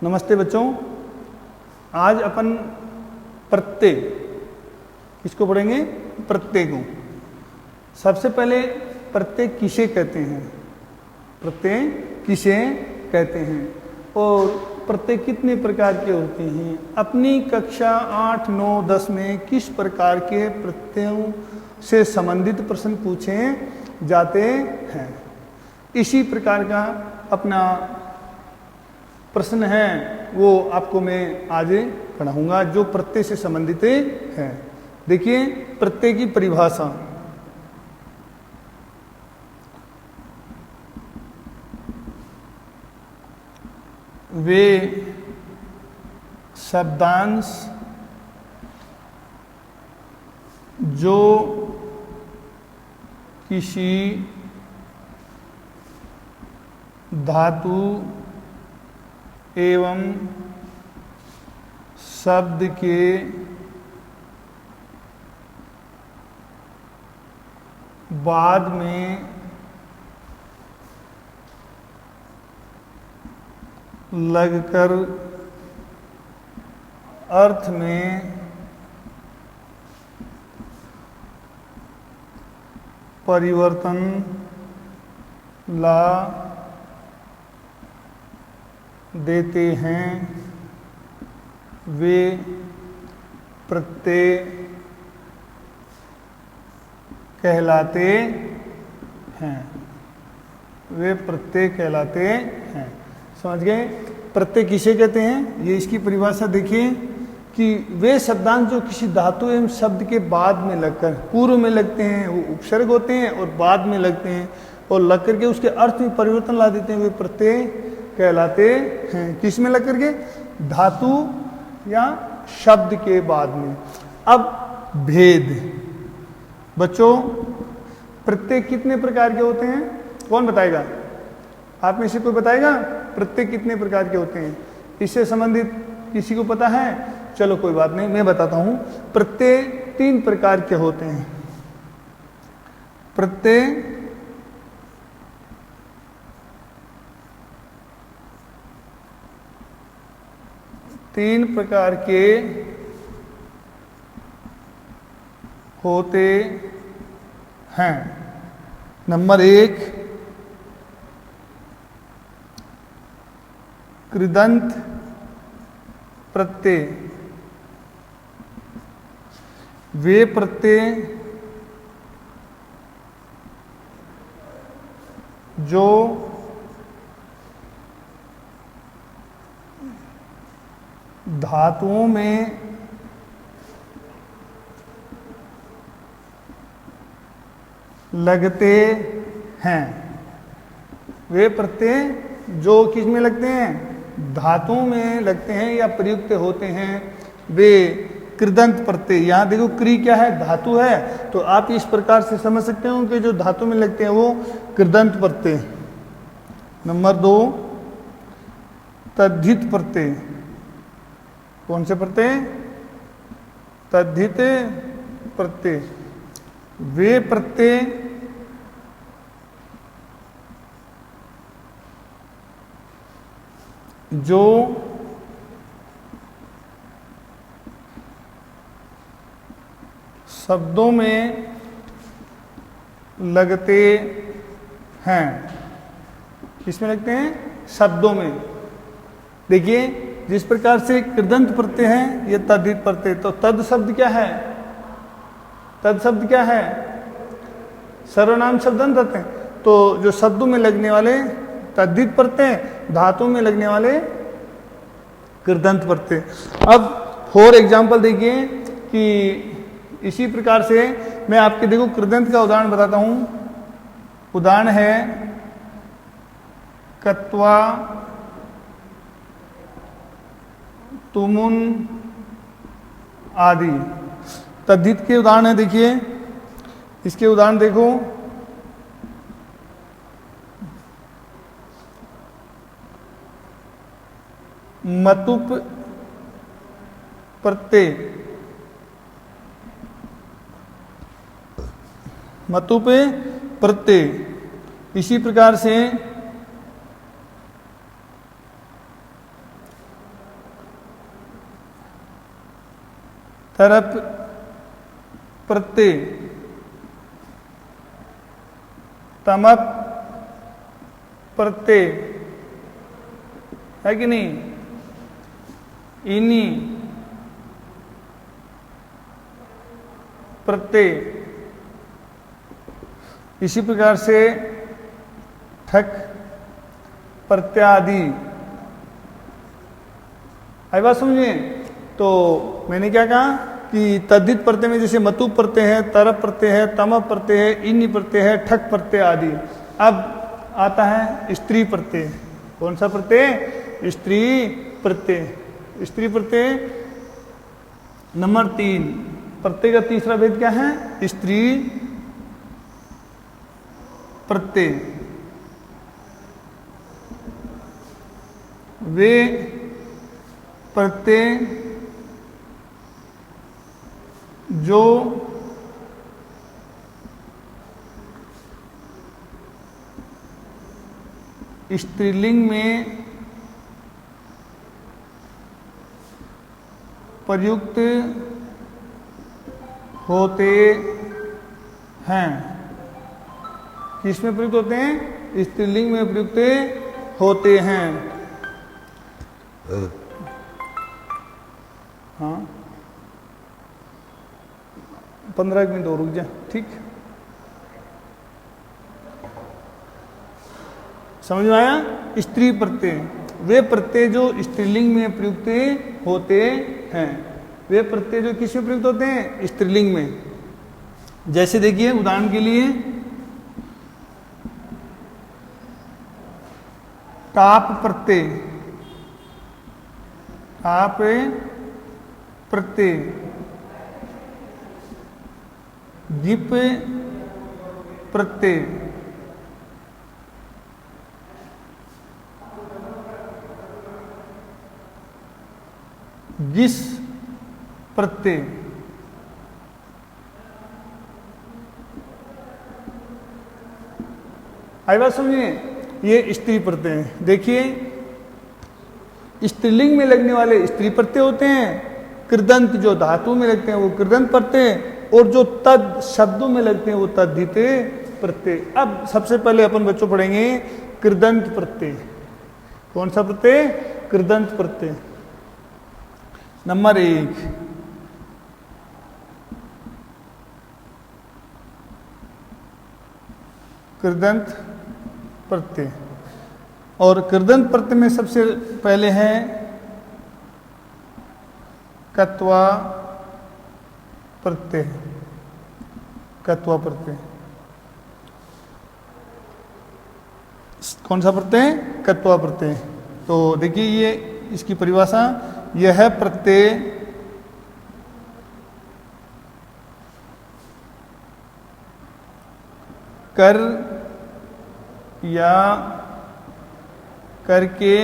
नमस्ते बच्चों। आज अपन प्रत्यय किसको पढ़ेंगे? प्रत्यय को। सबसे पहले प्रत्यय किसे कहते हैं? प्रत्यय किसे कहते हैं और प्रत्यय कितने प्रकार के होते हैं? अपनी कक्षा 8, 9, 10 में किस प्रकार के प्रत्ययों से संबंधित प्रश्न पूछे जाते हैं? इसी प्रकार का अपना प्रश्न है वो आपको मैं आज पढ़ाऊंगा जो प्रत्यय से संबंधित है। देखिए प्रत्यय की परिभाषा। वे शब्दांश जो किसी धातु एवं शब्द के बाद में लगकर अर्थ में परिवर्तन ला देते हैं, वे प्रत्यय कहलाते हैं। वे प्रत्यय कहलाते हैं। समझ गए? प्रत्यय किसे कहते हैं? ये इसकी परिभाषा देखिए कि वे शब्दांश जो किसी धातु एवं शब्द के बाद में लगकर, पूर्व में लगते हैं वो उपसर्ग होते हैं और बाद में लगते हैं और लग करके उसके अर्थ में परिवर्तन ला देते हैं, वे प्रत्यय कहलाते हैं। किस में लग करके? धातु या शब्द के बाद में। अब भेद। बच्चों प्रत्यय कितने प्रकार के होते हैं? कौन बताएगा? आप में से कोई बताएगा प्रत्यय कितने प्रकार के होते हैं? इससे संबंधित किसी को पता है? चलो कोई बात नहीं, मैं बताता हूं। प्रत्यय 3 प्रकार के होते हैं। प्रत्यय 3 प्रकार के होते हैं। नंबर 1 कृदंत प्रत्यय। वे प्रत्यय जो धातुओं में लगते हैं। वे प्रत्यय जो किस में लगते हैं? धातुओं में लगते हैं या प्रयुक्त होते हैं, वे कृदंत प्रत्यय। यहां देखो क्री क्या है? धातु है, तो आप इस प्रकार से समझ सकते हो कि जो धातु में लगते हैं वो कृदंत प्रत्यय। नंबर 2 तद्धित प्रत्यय। कौन से प्रत्यय? तद्धित प्रत्यय। वे प्रत्यय जो शब्दों में लगते हैं। किसमें लगते हैं? शब्दों में। देखिए जिस प्रकार से कृदंत प्रत्यय है ये तद्धित प्रत्यय। तो तद शब्द क्या है? तद शब्द क्या है? सर्वनाम शब्दांत होते हैं। तो जो शब्दों में लगने वाले तद्धित प्रत्यय, धातु में लगने वाले कृदंत प्रत्यय। अब फॉर एग्जाम्पल देखिए कि इसी प्रकार से मैं आपके देखो कृदंत का उदाहरण बताता हूं। उदाहरण है कत्वा, तुमुन आदि। तद्धित के उदाहरण है। देखिए इसके उदाहरण देखो। मतुप प्रत्यय। मतुप प्रत्यय। इसी प्रकार से तरप प्रत्यय, तमप प्रत्यय, है कि नहीं, इनी प्रत्यय। इसी प्रकार से ठक प्रत्यादि। आई बात समझिए। तो मैंने क्या कहा कि तद्धित प्रत्यय में जैसे मतु प्रत्यय है, तरप प्रत्यय है, तमप प्रत्यय है, इन्नी प्रत्यय है, ठक प्रत्यय आदि। अब आता है स्त्री प्रत्यय। कौन सा प्रत्यय? स्त्री प्रत्यय। स्त्री प्रत्यय नंबर 3। प्रत्यय का तीसरा भेद क्या है? स्त्री प्रत्यय। वे प्रत्यय जो स्त्रीलिंग में प्रयुक्त होते हैं। किसमें प्रयुक्त होते हैं? स्त्रीलिंग में प्रयुक्त होते हैं। हाँ, 15 मिनट और रुक जा, ठीक। समझ में आया? स्त्री प्रत्यय, वे प्रत्यय जो स्त्रीलिंग में प्रयुक्त होते हैं। वे प्रत्यय जो किस में प्रयुक्त होते हैं? स्त्रीलिंग में। जैसे देखिए उदाहरण के लिए ताप प्रत्यय, ताप प्रत्यय, दीप प्रत्यय, गिस प्रत्यय। आई बात समझिए? ये स्त्री प्रत्यय है। देखिए स्त्रीलिंग में लगने वाले स्त्री प्रत्यय होते हैं, कृदंत जो धातु में लगते हैं वो कृदंत प्रत्यय, और जो तद शब्दों में लगते हैं वो तद्धित प्रत्यय। अब सबसे पहले अपन बच्चों पढ़ेंगे कृदंत प्रत्यय। कौन सा प्रत्यय? कृदंत प्रत्यय। नंबर 1, कृदंत प्रत्यय। और कृदंत प्रत्यय में सबसे पहले है कत्वा प्रत्यय। कत्वा प्रत्यय कौन सा प्रत्यय? कत्वा प्रत्यय। तो देखिए ये इसकी परिभाषा, यह प्रत्यय कर या करके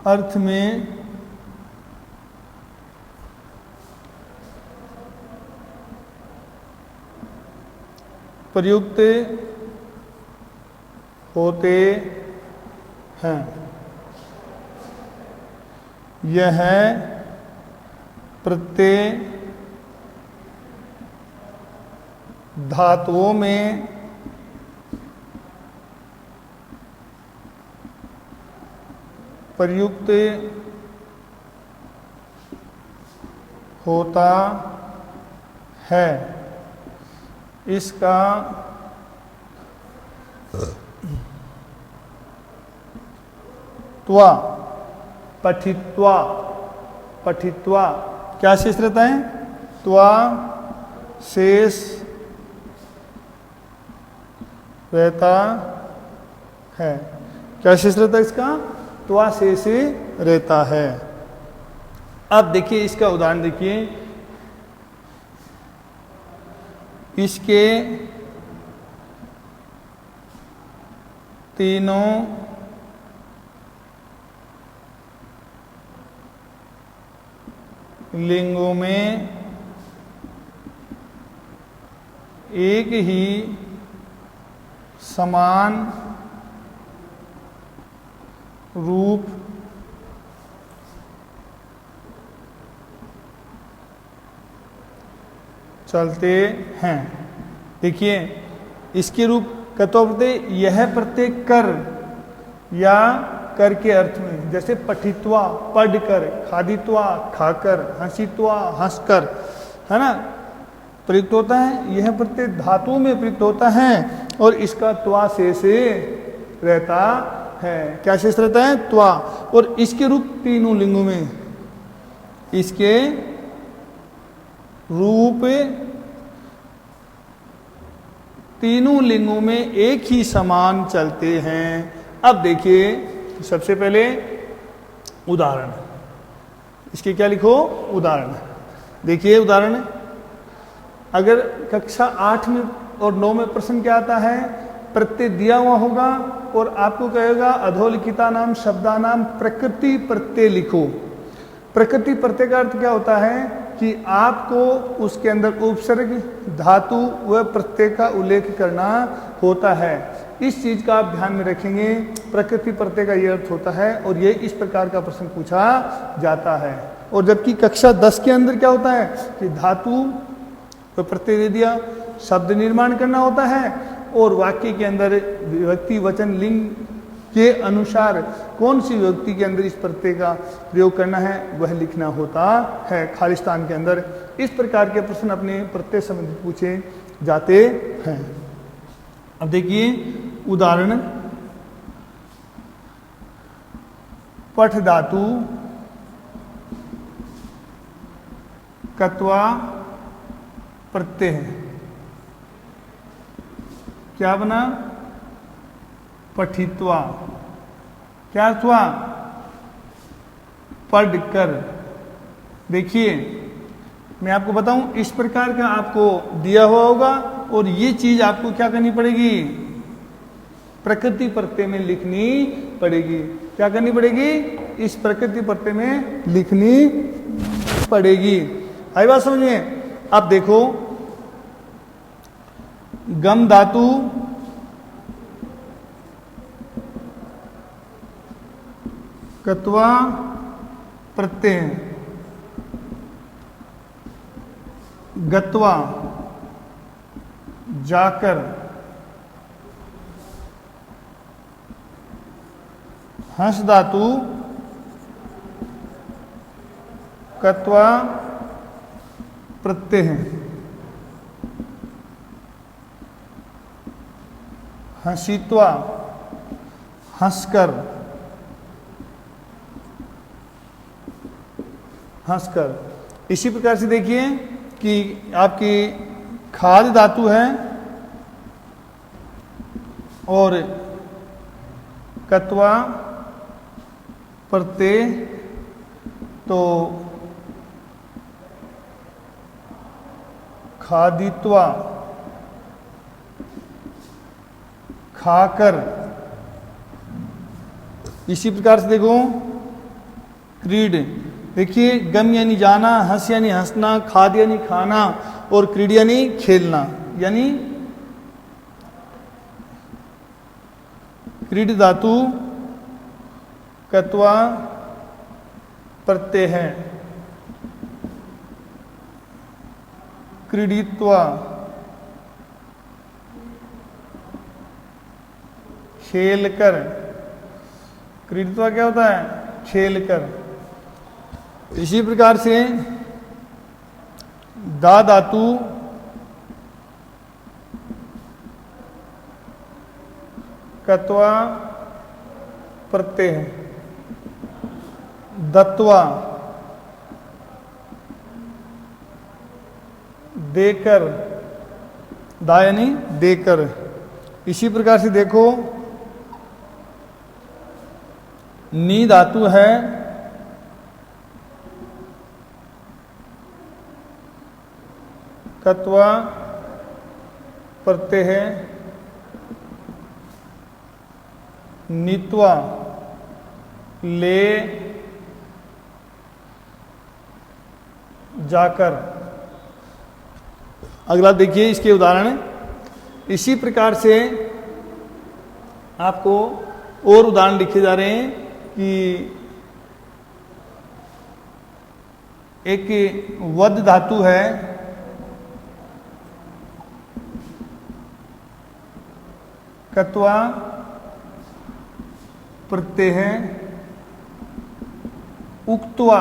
अर्थ में प्रयुक्त होते हैं। यह प्रत्यय धातुओं में प्रयुक्त होता है। इसका त्वा, पठित्वा, पठित्वा क्या शेष रहता है? त्वा शेष रहता है। क्या शेष रहता है इसका? त्वा शेष रहता है। अब देखिए इसका उदाहरण देखिए, इसके तीनों लिंगों में एक ही समान रूप चलते हैं। देखिए इसके रूप कत्वा प्रत्यय, यह प्रत्यय कर या कर के अर्थ में, जैसे पठित्वा पढ़कर, खादित्वा खाकर, हंसित्वा हंसकर, है ना, प्रयुक्त होता है। यह प्रत्यय धातु में प्रयुक्त होता है और इसका त्वा शेष रहता है। क्या शेष रहता है? त्वा। और इसके रूप तीनों लिंगों में, इसके रूप तीनों लिंगों में एक ही समान चलते हैं। अब देखिए सबसे पहले उदाहरण, इसके क्या लिखो? उदाहरण। देखिए उदाहरण, अगर कक्षा 8 में और 9 में प्रश्न क्या आता है, प्रत्यय दिया हुआ होगा और आपको कहेगा अधोलिखिता नाम शब्दा नाम प्रकृति प्रत्यय लिखो। प्रकृति प्रत्यय का अर्थ क्या होता है कि आपको उसके अंदर उपसर्ग, धातु व प्रत्यय का उल्लेख करना होता है। इस चीज का आप ध्यान में रखेंगे। प्रकृति प्रत्यय का ये अर्थ होता है और ये इस प्रकार का प्रश्न पूछा जाता है। और जबकि कक्षा 10 के अंदर क्या होता है कि धातु व प्रत्यय दे दिया, शब्द निर्माण करना होता है और वाक्य के अंदर विभक्ति वचन लिंग के अनुसार कौन सी विभक्ति के अंदर इस प्रत्यय का प्रयोग करना है वह लिखना होता है खालिस्तान के अंदर। इस प्रकार के प्रश्न अपने प्रत्यय संबंधित पूछे जाते हैं। अब देखिए उदाहरण, पठ धातु कत्वा प्रत्यय है, क्या बना? पठित्वा। क्या अर्थ हुआ? पढ़कर। देखिए मैं आपको बताऊं, इस प्रकार का आपको दिया हुआ होगा और ये चीज आपको क्या करनी पड़ेगी? प्रकृति प्रत्यय में लिखनी पड़ेगी। क्या करनी पड़ेगी? इस प्रकृति प्रत्यय में लिखनी पड़ेगी। आई बात समझ में? अब देखो, गम धातु कत्वा प्रत्यय, गत्वा जाकर, हंस धातु कत्वा प्रत्यय है, हंसित्वा हंसकर, हंसकर। इसी प्रकार से देखिए कि आपकी खाद धातु है और कत्वा प्रत्यय, तो खादित्वा खाकर। इसी प्रकार से देखो क्रीड, देखिए गम यानी जाना, हंस यानी हंसना, खाद यानी खाना और क्रीड यानी खेलना, यानी क्रीड धातु कत्वा प्रत्यय है, क्रीडित्वा खेलकर। क्रीडित्वा क्या होता है? खेलकर। इसी प्रकार से दा धातु कत्वा प्रत्यय है, दत्वा देकर, दा यानी देकर। इसी प्रकार से देखो नी धातु है कत्वा प्रत्यय है, नीत्वा ले जाकर। अगला देखिए इसके उदाहरण। इसी प्रकार से आपको और उदाहरण लिखे जा रहे हैं कि एक वद धातु है कत्वा प्रत्यय है, उक्त्वा,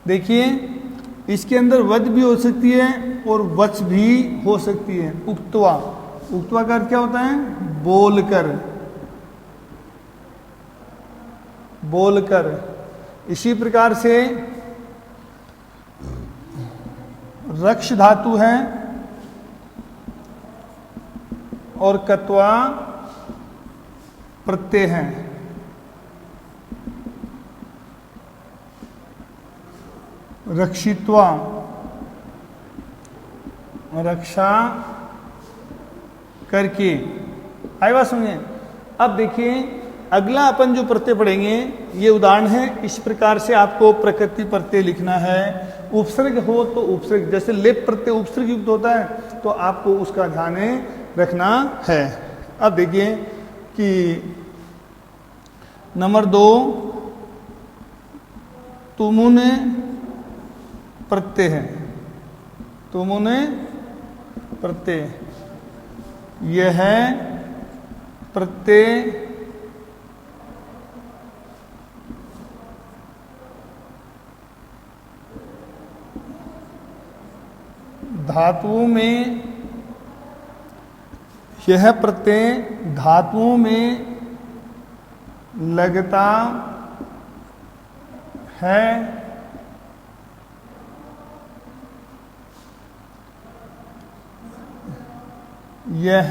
देखिए इसके अंदर वच भी हो सकती है और वच भी हो सकती है। उक्त्वा, उक्त्वा का अर्थ क्या होता है? बोलकर, बोलकर। इसी प्रकार से रक्ष धातु है और कत्वा प्रत्यय है। रक्षित्वा, रक्षा करके। आई बात सुनिए। अब देखिए अगला अपन जो प्रत्यय पढ़ेंगे ये उदाहरण है। इस प्रकार से आपको प्रकृति प्रत्यय लिखना है। उपसर्ग हो तो उपसर्ग, जैसे लेप प्रत्यय उपसर्ग युक्त होता है तो आपको उसका ध्यान रखना है। अब देखिए कि नंबर 2 तुमुने प्रत्यय है। तुमुने प्रत्यय, यह है प्रत्यय धातुओं में, यह प्रत्यय धातुओं में लगता है। यह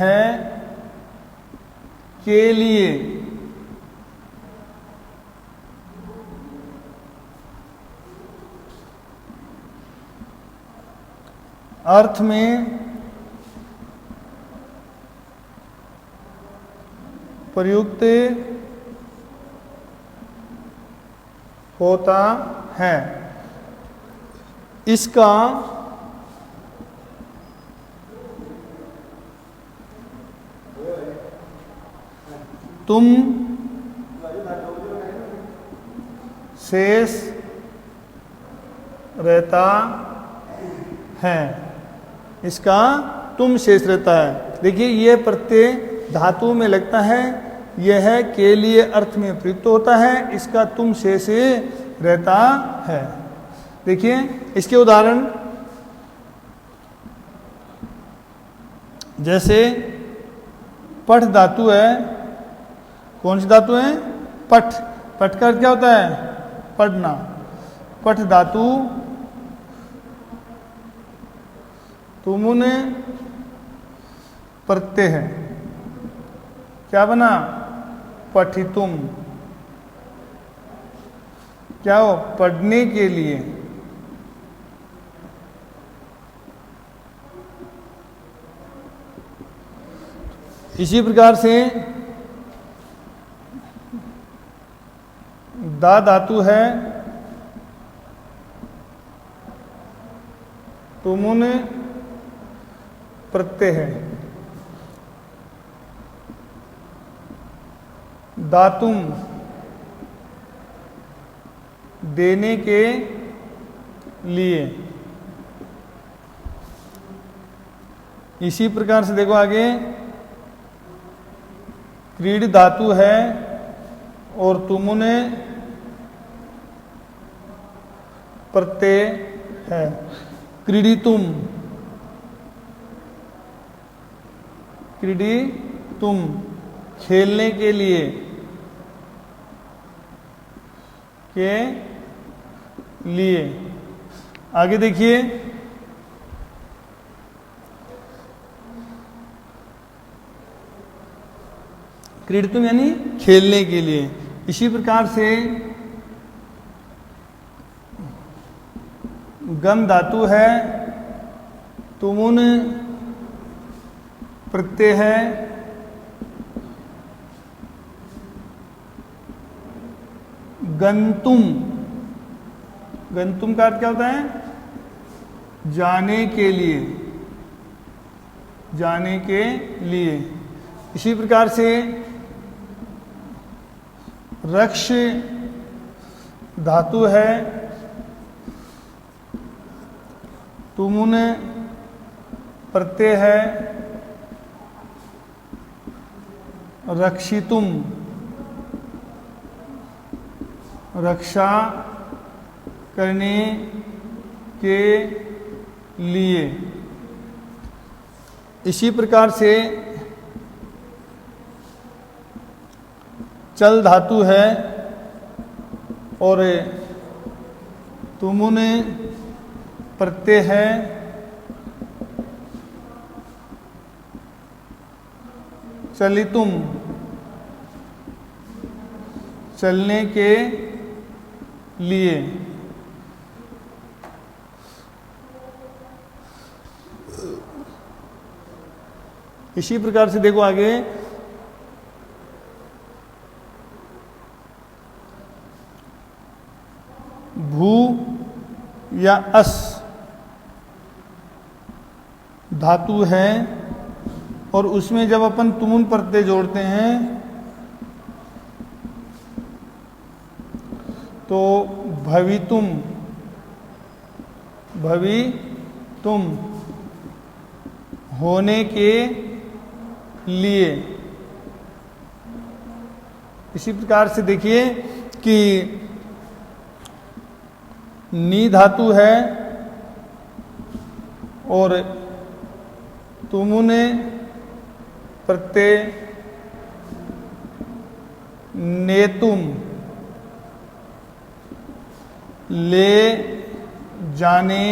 के लिए, अर्थ में प्रयुक्त होता है। इसका तुम शेष रहता है। इसका तुम शेष रहता है। देखिए यह प्रत्यय धातु में लगता है, यह के लिए अर्थ में प्रयुक्त होता है, इसका तुम शेष रहता है। देखिए इसके उदाहरण, जैसे पठ धातु है। कौन सी धातु है? पठ। पठ का अर्थ क्या होता है? पढ़ना। पठ धातु तुमुने प्रत्यय है। क्या बना? पठितुम। क्या हो? पढ़ने के लिए। इसी प्रकार से दा धातु है। तुमुने प्रत्यय है। दातुम, देने के लिए। इसी प्रकार से देखो आगे, क्रीड धातु है और तुमुने प्रत्यय है। क्रीडितुम, क्रीडितुम, खेलने के लिए, के लिए। आगे देखिए, क्रीडितुम यानी खेलने के लिए। इसी प्रकार से गम धातु है, तुमुन प्रत्यय है। गंतुम, गंतुम का अर्थ क्या होता है? जाने के लिए, जाने के लिए। इसी प्रकार से रक्ष धातु है, तुमुन प्रत्यय है। रक्षितुम, रक्षा करने के लिए। इसी प्रकार से चल धातु है और तुमुने प्रत्यय है, चलितुम चलने के लिए। इसी प्रकार से देखो आगे, भू या अस धातु है और उसमें जब अपन तुमुन प्रत्यय जोड़ते हैं तो भवितुम, भवितुम होने के लिए। इसी प्रकार से देखिए कि नी धातु है और तुमुने प्रत्यय नेतुम ले जाने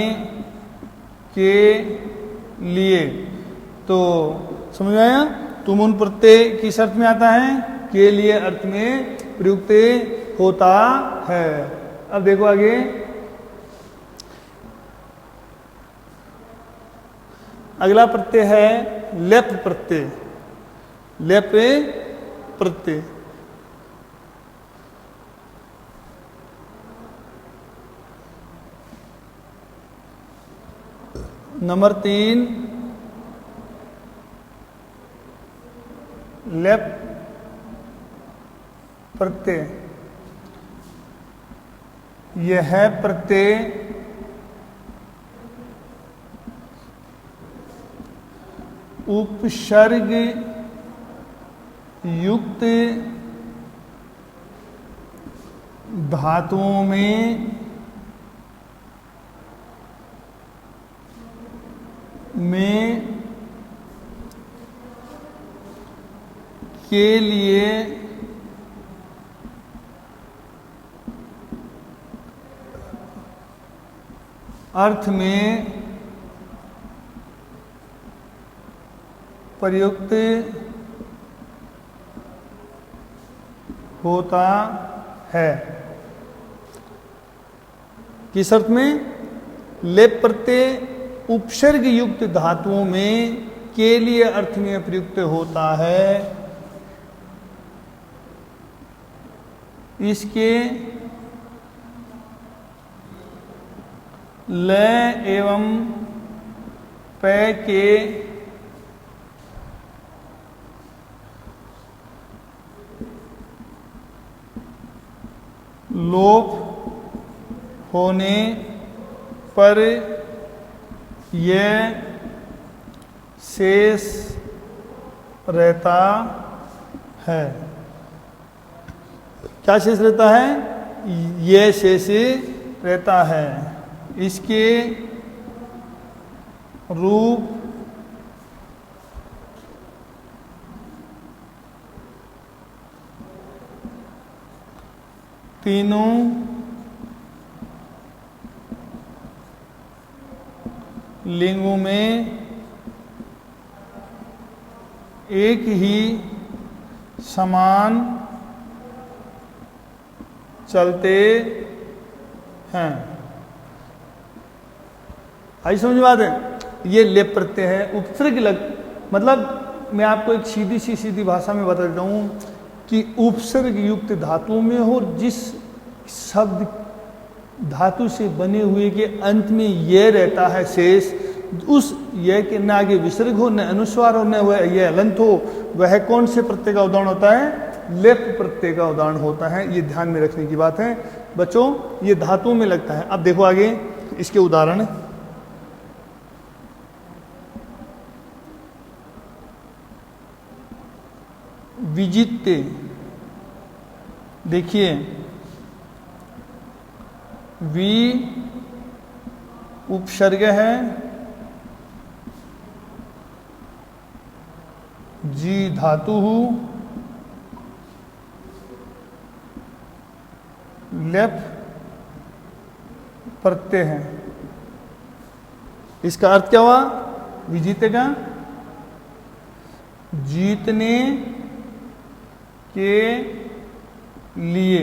के लिए। तो समझ में आया? तुमुन प्रत्यय किस अर्थ में आता है? के लिए अर्थ में प्रयुक्त होता है। अब देखो आगे, अगला प्रत्यय है लेप प्रत्यय। लेप प्रत्यय नंबर 3, लेप प्रत्यय। यह प्रत्यय उपसर्ग युक्त धातुओं में के लिए अर्थ में प्रयुक्त होता है। किस अर्थ में? लेप प्रत्यय उपसर्ग युक्त धातुओं में के लिए अर्थ में प्रयुक्त होता है। इसके ल एवं पै के लोप होने पर यह शेष रहता है। क्या शेष रहता है? यह शेष रहता है। इसके रूप तीनों लिंगों में एक ही समान चलते हैं। आई समझ बात है? ये लेप प्रत्यय है। उपसर्ग मतलब मैं आपको एक सीधी भाषा में बता देता हूं कि उपसर्ग युक्त धातुओं में हो, जिस शब्द धातु से बने हुए के अंत में ये रहता है शेष, उस ये के न आगे विसर्ग हो, न अनुस्वार हो, न वह ये हलंत हो, वह कौन से प्रत्यय का उदाहरण होता है? लेप प्रत्यय का उदाहरण होता है। ये ध्यान में रखने की बात है बच्चों, ये धातुओं में लगता है। अब देखो आगे इसके उदाहरण। विजित्ते, देखिए वी उपसर्ग है, जी धातु, लेप प्रत्यय है। इसका अर्थ क्या हुआ? विजिते का जीतने के लिए।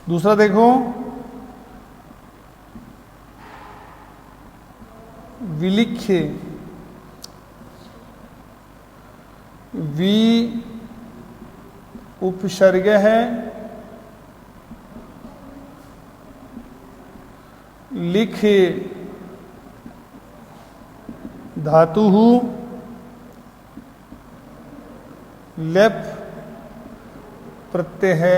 दूसरा देखो, विलिखे, वी उपसर्ग है, लिखे धातु, लेप प्रत्यय है,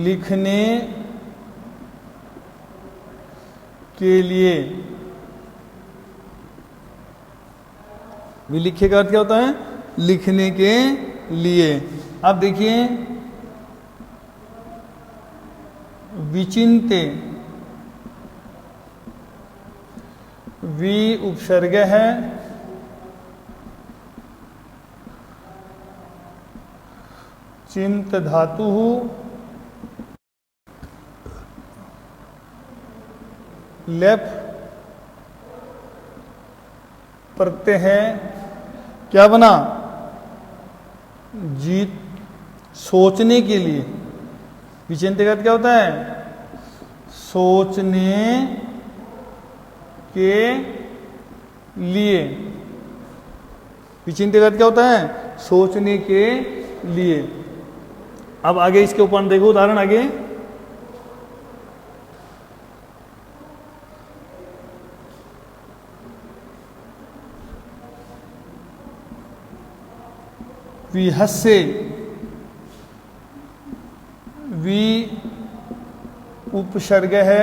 लिखने के लिए। विलिखे का अर्थ क्या होता है? लिखने के लिए। अब देखिए, विचिन्ते, वी उपसर्ग है, चिंत धातु, लेप प्रत्यय है। क्या बना? जीत, सोचने के लिए। विचिन्ते का अर्थ क्या होता है? सोचने के लिए। विचिन्ते का अर्थ क्या होता है? सोचने के लिए। अब आगे इसके ऊपर देखो उदाहरण आगे। विहस्से, वी उपसर्ग है,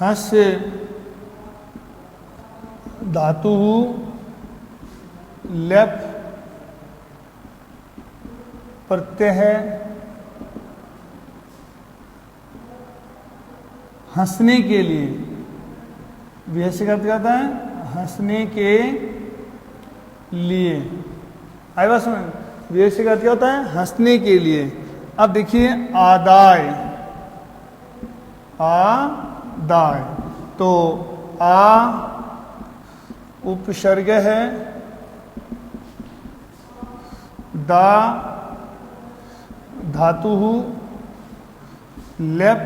हस्य धातु, लेप प्रत्यय है, हंसने के लिए। विहस्य का अर्थ क्या होता है? हंसने के लिए। आई बात समझ? विहस्य का अर्थ क्या होता है? हंसने के लिए। अब देखिए, आदाय, आदाय, तो आ उपसर्ग है, दा धातु, लेप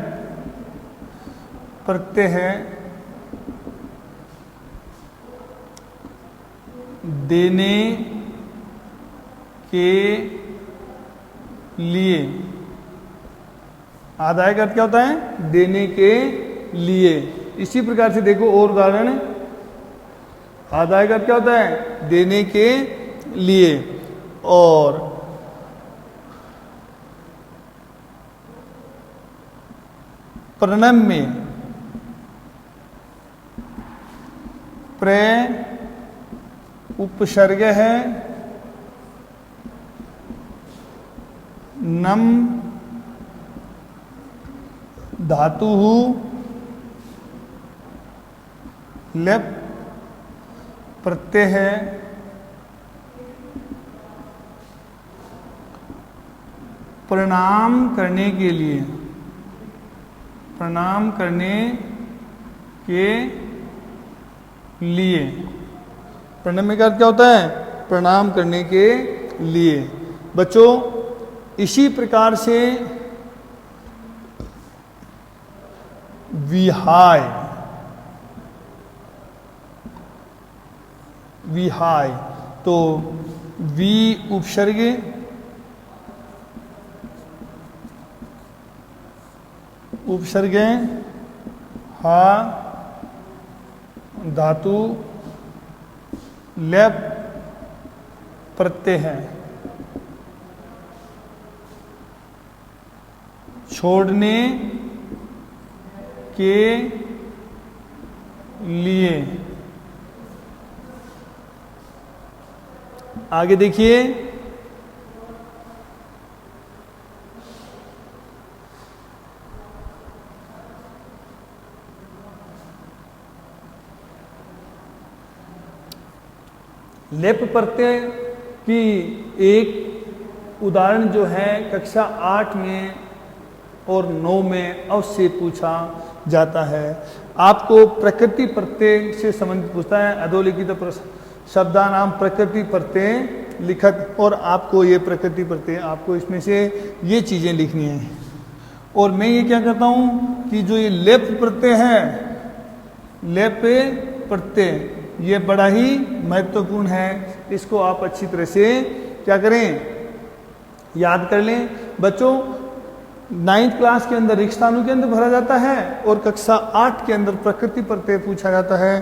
प्रत्यय है, देने के लिए। आदाय का अर्थ क्या होता है? देने के लिए। इसी प्रकार से देखो और उदाहरण। आदाय का अर्थ क्या होता है? देने के लिए। और प्रणम्य, प्रे उपसर्ग है, नम धातु, लेप प्रत्यय है, प्रणाम करने के लिए। प्रणाम करने के लिए। प्रणम्य का अर्थ क्या होता है? प्रणाम करने के लिए। बच्चों, इसी प्रकार से विहाय, विहाय, तो वी उपसर्ग, उपसर्ग हा धातु, लेप प्रत्यय है, छोड़ने के लिए। आगे देखिए, लेप प्रत्यय की एक उदाहरण जो है कक्षा 8 में और 9 में अवश्य पूछा जाता है। आपको प्रकृति प्रत्यय से संबंधित पूछता है, अधोलिखित शब्दानाम प्रकृति प्रत्यय लिखत, और आपको ये प्रकृति प्रत्यय आपको इसमें से ये चीजें लिखनी है। और मैं ये क्या करता हूँ कि जो ये लेप प्रत्यय है, लेप प्रत्यय ये बड़ा ही महत्वपूर्ण है, इसको आप अच्छी तरह से क्या करें, याद कर लें। बच्चों 9th क्लास के अंदर रिक्तानु के अंदर भरा जाता है और कक्षा 8 के अंदर प्रकृति प्रत्यय पूछा जाता है।